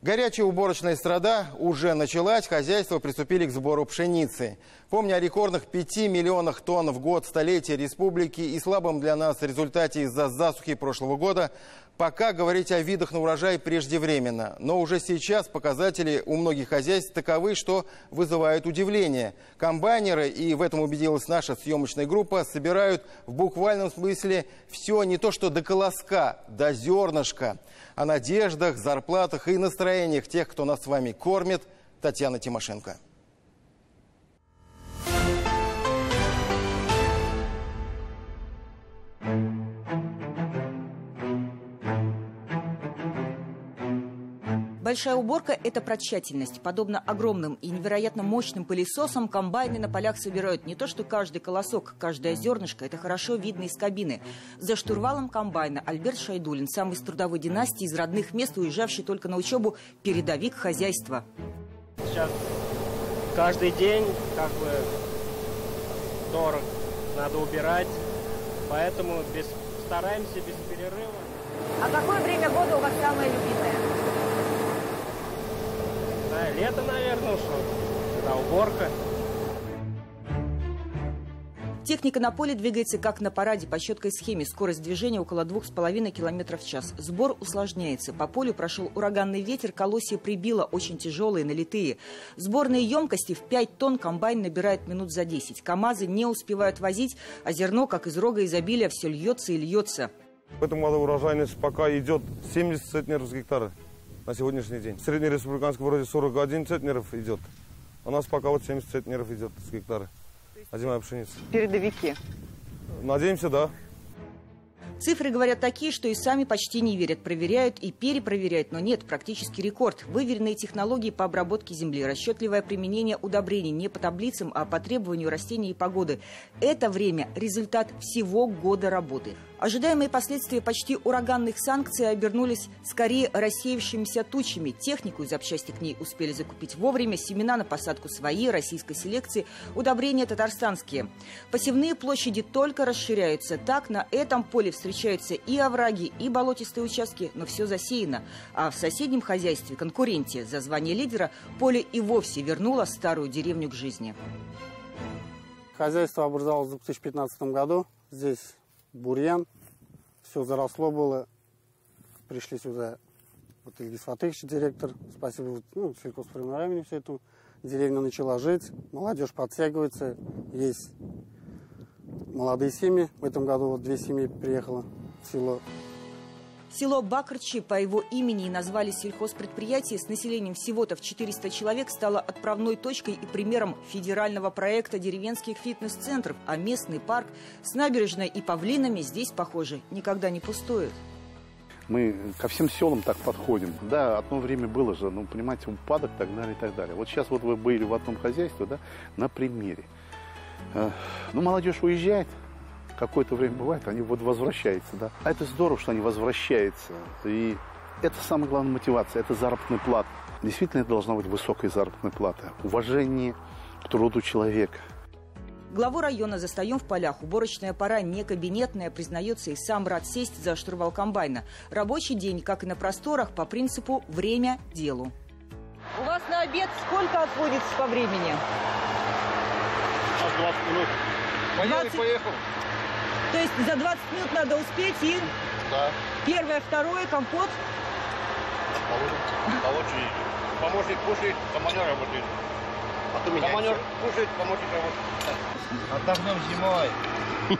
Горячая уборочная страда уже началась, хозяйства приступили к сбору пшеницы. Помня о рекордных 5 миллионах тонн в год столетия республики и слабом для нас результате из-за засухи прошлого года, пока говорить о видах на урожай преждевременно. Но уже сейчас показатели у многих хозяйств таковы, что вызывают удивление. Комбайнеры, и в этом убедилась наша съемочная группа, собирают в буквальном смысле все не то что до колоска, до зернышка. О надеждах, зарплатах и настроениях тех, кто нас с вами кормит, Татьяна Тимошенко. Большая уборка – это про тщательность. Подобно огромным и невероятно мощным пылесосам, комбайны на полях собирают не то что каждый колосок, каждое зернышко. Это хорошо видно из кабины. За штурвалом комбайна Альберт Шайдулин, самый из трудовой династии, из родных мест, уезжавший только на учебу, передовик хозяйства. Сейчас каждый день дорог, надо убирать, поэтому стараемся без перерыва. А какое время года у вас самое любимое? Лето, наверное, да, уборка. Техника на поле двигается как на параде по четкой схеме. Скорость движения около 2,5 км в час. Сбор усложняется. По полю прошел ураганный ветер, колосья прибило, очень тяжелые, налитые. Сборные емкости в 5 тонн комбайн набирает минут за 10. КАМАЗы не успевают возить, а зерно, как из рога изобилия, все льется и льется. В этом году урожайность пока идет 70 центнеров с гектара. На сегодняшний день. В среднереспубликанском вроде 41 центнеров идет. У нас пока вот 70 центнеров идет с гектара. Озимая пшеница. Передовики. Надеемся, да. Цифры говорят такие, что и сами почти не верят. Проверяют и перепроверяют, но нет, практически рекорд. Выверенные технологии по обработке земли, расчетливое применение удобрений не по таблицам, а по требованию растений и погоды. Это время – результат всего года работы. Ожидаемые последствия почти ураганных санкций обернулись скорее рассеявшимися тучами. Технику и запчасти к ней успели закупить вовремя, семена на посадку свои, российской селекции, удобрения татарстанские. Посевные площади только расширяются. Так на этом поле встречаются и овраги, и болотистые участки, но все засеяно. А в соседнем хозяйстве, конкуренте за звание лидера, поле и вовсе вернуло старую деревню к жизни. Хозяйство образовалось в 2015 году. Здесь бурьян, все заросло было. Пришли сюда вот Ильгиз Фатыхович, директор. Спасибо сельхозпримаравению всю эту деревню начала жить. Молодежь подтягивается. Есть молодые семьи. В этом году вот 2 семьи приехало в село. Село Бакрчи по его имени и назвали сельхозпредприятие с населением всего-то в 400 человек стало отправной точкой и примером федерального проекта деревенских фитнес-центров, а местный парк с набережной и павлинами здесь, похоже, никогда не пустует. Мы ко всем селам так подходим. Да, одно время было же, понимаете, упадок и так далее, и так далее. Вот сейчас вот вы были в одном хозяйстве, да, на примере. Молодежь уезжает. Какое-то время бывает, они вот возвращаются, да. А это здорово, что они возвращаются. И это самая главная мотивация, это заработная плата. Действительно, это должна быть высокая заработная плата. Уважение к труду человека. Главу района застаем в полях. Уборочная пора не кабинетная, признается и сам рад сесть за штурвал комбайна. Рабочий день, как и на просторах, по принципу «время делу». У вас на обед сколько отводится по времени? 20 минут. Поел и поехал. То есть за 20 минут надо успеть и... Да. Первое, второе, компот? Помощник кушает, командир работает. Командир кушает, помощник работает. Отдохнем зимой.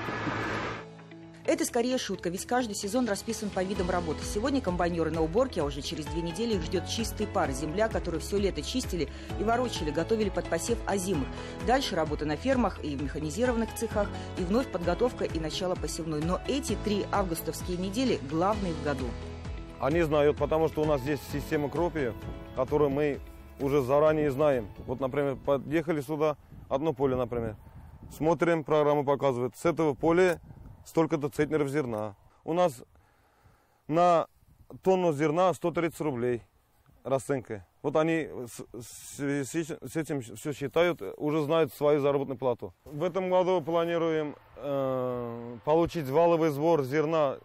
Это скорее шутка, ведь каждый сезон расписан по видам работы. Сегодня комбайнеры на уборке, а уже через 2 недели их ждет чистый пар. Земля, которую все лето чистили и ворочали, готовили под посев озимых. Дальше работа на фермах и в механизированных цехах, и вновь подготовка и начало посевной. Но эти 3 августовские недели главные в году. Они знают, потому что у нас есть система Кропия, которую мы уже заранее знаем. Вот, например, подъехали сюда, одно поле, например. Смотрим, программа показывает, с этого поля столько-то центнеров зерна. У нас на тонну зерна 130 рублей расценка. Вот они с этим все считают, уже знают свою заработную плату. В этом году планируем получить валовый сбор зерна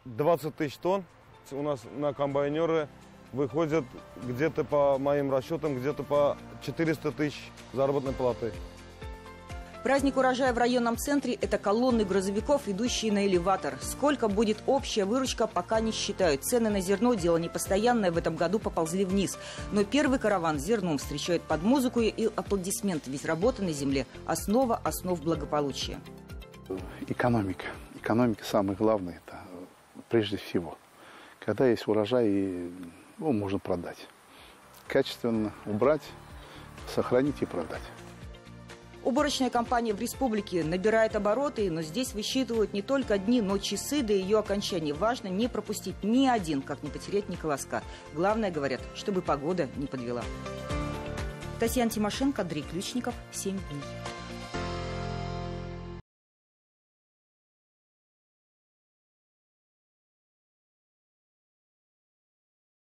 20 тысяч тонн. У нас на комбайнеры выходят где-то, по моим расчетам, где-то по 400 тысяч заработной платы. Праздник урожая в районном центре – это колонны грузовиков, идущие на элеватор. Сколько будет общая выручка, пока не считают. Цены на зерно – дело непостоянное, в этом году поползли вниз. Но первый караван с зерном встречают под музыку и аплодисменты, ведь работа на земле – основа основ благополучия. Экономика. Экономика самое главное, это прежде всего. Когда есть урожай, его можно продать. Качественно убрать, сохранить и продать. Уборочная компания в республике набирает обороты, но здесь высчитывают не только дни, но часы до ее окончания. Важно не пропустить ни один, как не потерять ни колоска. Главное, говорят, чтобы погода не подвела. Татьяна Тимошенко, Андрей Ключников, 7 дней.